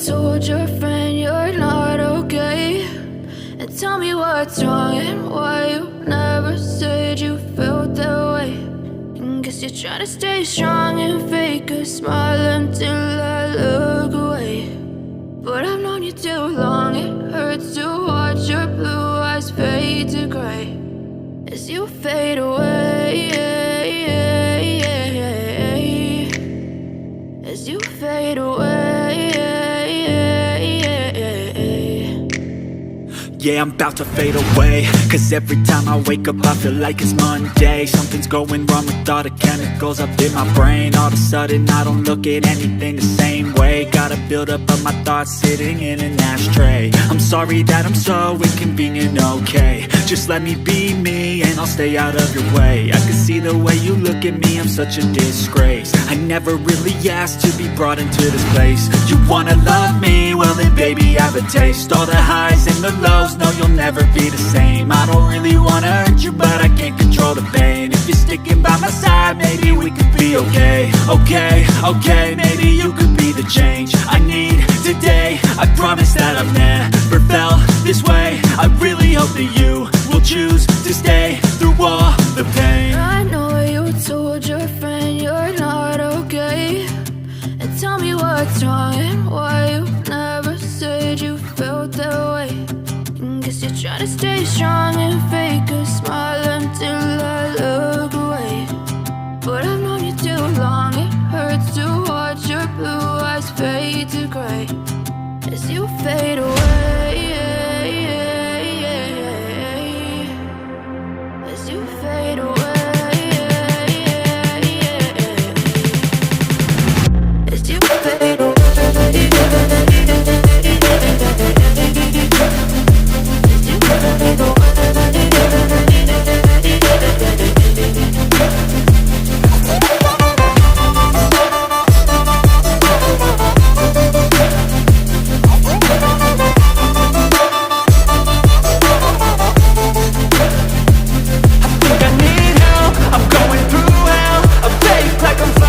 told your friend you're not okay? And tell me what's wrong and why you never said you felt that way. And guess you're trying to stay strong and fake a smile until I look away. But I've known you too long, it hurts to watch your blue eyes fade to gray as you fade away, as you fade away. Yeah, I'm about to fade away, cause every time I wake up I feel like it's Monday. Something's going wrong with all the chemicals up in my brain. All of a sudden I don't look at anything the same way. Got a build-up of my thoughts sitting in an ashtray. I'm sorry that I'm so inconvenient, okay? Just let me be me and I'll stay out of your way. I can see the way you look at me, I'm such a disgrace. I never really asked to be brought into this place. You wanna love me? Well then baby I have a taste. All the highs and the lows, no, you'll never be the same. I don't really wanna hurt you, but I can't control the pain. If you're sticking by my side, maybe we could be okay. Okay, maybe you could be the change I need today. I promise that I've never felt this way. I really hope that you will choose to stay through all the pain. I know you told your friend you're not okay. And tell me what's wrong and why you never said you felt that way. Guess you're trying to stay strong and fake a smile until I look away. But I've known you too long, it hurts to watch your blue eyes fade to gray as you fade away.